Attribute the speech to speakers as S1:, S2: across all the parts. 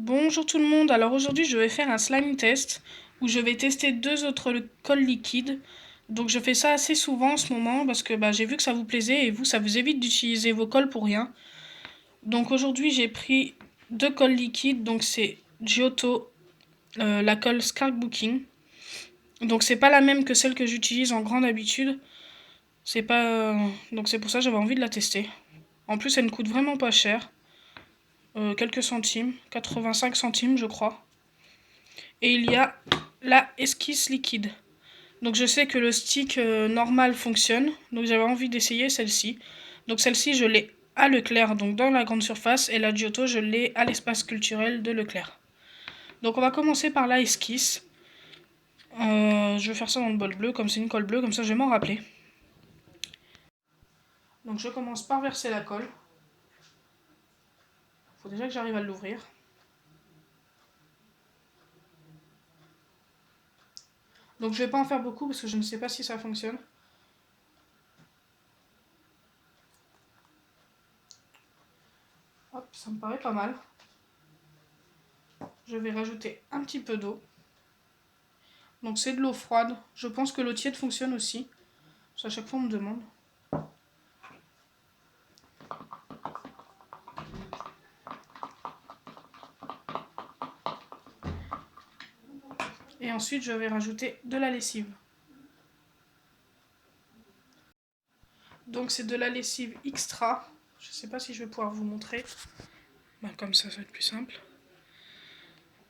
S1: Bonjour tout le monde, alors aujourd'hui je vais faire un slime test où je vais tester deux autres cols liquides. Donc je fais ça assez souvent en ce moment parce que j'ai vu que ça vous plaisait et vous ça vous évite d'utiliser vos cols pour rien. Donc aujourd'hui j'ai pris deux cols liquides, donc c'est Giotto, la colle Scrapbooking. Donc c'est pas la même que celle que j'utilise en grande habitude, c'est pas... donc c'est pour ça que j'avais envie de la tester. En plus elle ne coûte vraiment pas cher, quelques centimes, 85 centimes je crois. Et il y a la esquisse liquide. Donc je sais que le stick normal fonctionne, donc j'avais envie d'essayer celle-ci. Donc celle-ci je l'ai à Leclerc, donc dans la grande surface, et la Giotto je l'ai à l'espace culturel de Leclerc. Donc on va commencer par la esquisse. Je vais faire ça dans le bol bleu, comme c'est une colle bleue, comme ça je vais m'en rappeler. Donc je commence par verser la colle. Faut déjà que j'arrive à l'ouvrir. Donc je vais pas en faire beaucoup parce que je ne sais pas si ça fonctionne. Hop, ça me paraît pas mal. Je vais rajouter un petit peu d'eau. Donc c'est de l'eau froide. Je pense que l'eau tiède fonctionne aussi. Parce qu'à chaque fois on me demande. Et ensuite je vais rajouter de la lessive. Donc c'est de la lessive extra. Je ne sais pas si je vais pouvoir vous montrer. Comme ça va être plus simple.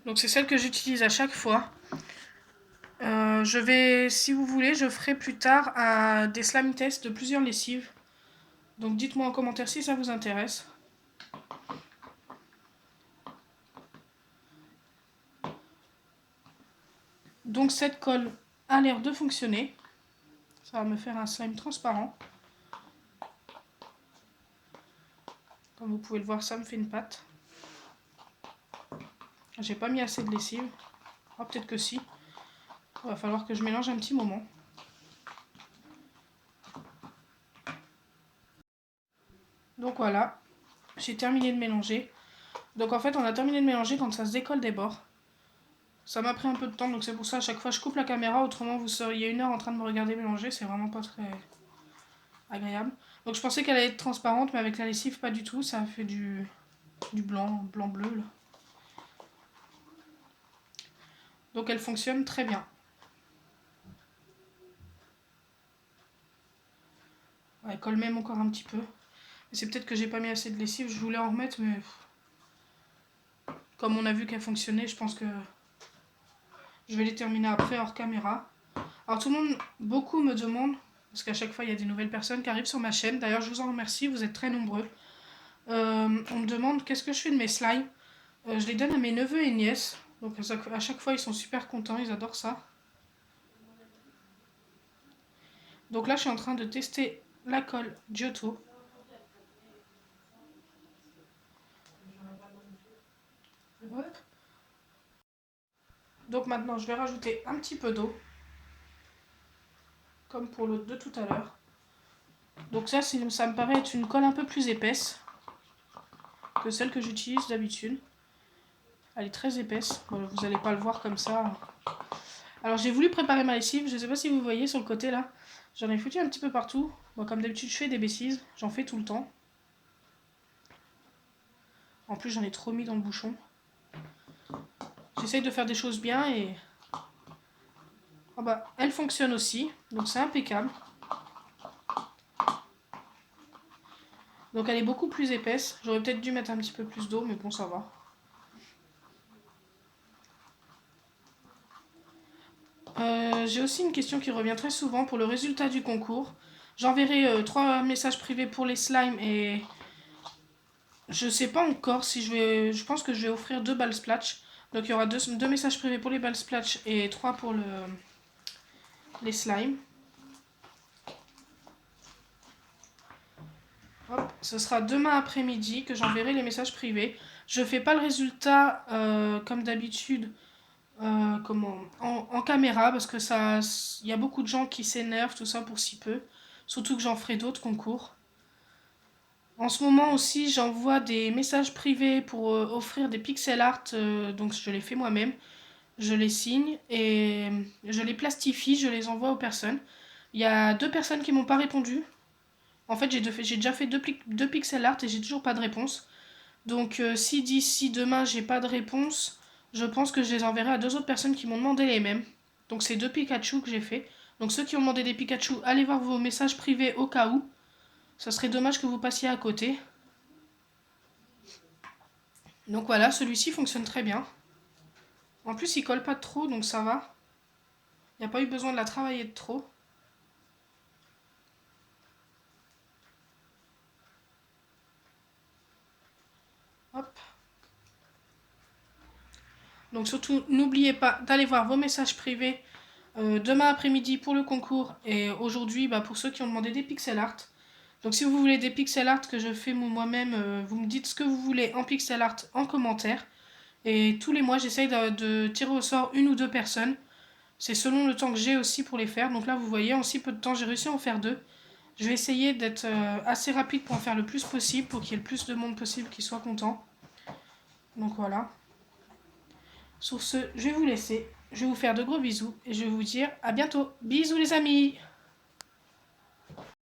S1: Donc c'est celle que j'utilise à chaque fois. Je vais, si vous voulez, je ferai plus tard des slime tests de plusieurs lessives. Donc dites-moi en commentaire si ça vous intéresse. Donc cette colle a l'air de fonctionner. Ça va me faire un slime transparent. Comme vous pouvez le voir, ça me fait une pâte. J'ai pas mis assez de lessive. Oh, peut-être que si. Il va falloir que je mélange un petit moment. Donc voilà, j'ai terminé de mélanger. Donc en fait, on a terminé de mélanger quand ça se décolle des bords. Ça m'a pris un peu de temps, donc c'est pour ça à chaque fois je coupe la caméra, autrement vous seriez 1 heure en train de me regarder mélanger, c'est vraiment pas très agréable. Donc je pensais qu'elle allait être transparente, mais avec la lessive pas du tout, ça a fait du blanc, blanc-bleu là. Donc elle fonctionne très bien. Elle colle même encore un petit peu. C'est peut-être que j'ai pas mis assez de lessive, je voulais en remettre, mais comme on a vu qu'elle fonctionnait, je pense que je vais les terminer après hors caméra. Alors tout le monde, beaucoup me demandent, parce qu'à chaque fois il y a des nouvelles personnes qui arrivent sur ma chaîne, d'ailleurs je vous en remercie, vous êtes très nombreux. On me demande qu'est-ce que je fais de mes slimes. Je les donne à mes neveux et nièces, donc à chaque fois ils sont super contents, ils adorent ça. Donc là je suis en train de tester la colle Giotto. Hop. Donc maintenant je vais rajouter un petit peu d'eau, comme pour l'autre de tout à l'heure. Donc ça me paraît être une colle un peu plus épaisse que celle que j'utilise d'habitude. Elle est très épaisse, bon, vous n'allez pas le voir comme ça. Alors j'ai voulu préparer ma lessive, je ne sais pas si vous voyez sur le côté là. J'en ai foutu un petit peu partout. Moi comme d'habitude je fais des bêtises, j'en fais tout le temps. En plus j'en ai trop mis dans le bouchon. J'essaye de faire des choses bien et... Oh elle fonctionne aussi, donc c'est impeccable. Donc elle est beaucoup plus épaisse. J'aurais peut-être dû mettre un petit peu plus d'eau, mais bon ça va. J'ai aussi une question qui revient très souvent pour le résultat du concours. J'enverrai 3 messages privés pour les slimes et je sais pas encore si je vais... Je pense que je vais offrir 2 balles splatch. Donc il y aura 2 messages privés pour les balles splatch et 3 pour les slimes. Hop, ce sera demain après-midi que j'enverrai les messages privés. Je fais pas le résultat comme d'habitude en caméra parce que ça, y a beaucoup de gens qui s'énervent tout ça pour si peu. Surtout que j'en ferai d'autres concours. En ce moment aussi, j'envoie des messages privés pour offrir des pixel art, donc je les fais moi-même. Je les signe et je les plastifie, je les envoie aux personnes. Il y a 2 personnes qui m'ont pas répondu. En fait, j'ai déjà fait deux pixel art et j'ai toujours pas de réponse. Donc, si d'ici demain j'ai pas de réponse, je pense que je les enverrai à 2 autres personnes qui m'ont demandé les mêmes. Donc, c'est 2 Pikachu que j'ai fait. Donc, ceux qui ont demandé des Pikachu, allez voir vos messages privés au cas où. Ça serait dommage que vous passiez à côté. Donc voilà, celui-ci fonctionne très bien. En plus, il colle pas trop, donc ça va. Il n'y a pas eu besoin de la travailler de trop. Hop. Donc surtout, n'oubliez pas d'aller voir vos messages privés demain après-midi pour le concours et aujourd'hui pour ceux qui ont demandé des pixel art. Donc si vous voulez des pixel art que je fais moi-même, vous me dites ce que vous voulez en pixel art en commentaire. Et tous les mois, j'essaye de tirer au sort 1 ou 2 personnes. C'est selon le temps que j'ai aussi pour les faire. Donc là, vous voyez, en si peu de temps, j'ai réussi à en faire 2. Je vais essayer d'être assez rapide pour en faire le plus possible, pour qu'il y ait le plus de monde possible qui soit content. Donc voilà. Sur ce, je vais vous laisser. Je vais vous faire de gros bisous et je vais vous dire à bientôt. Bisous les amis!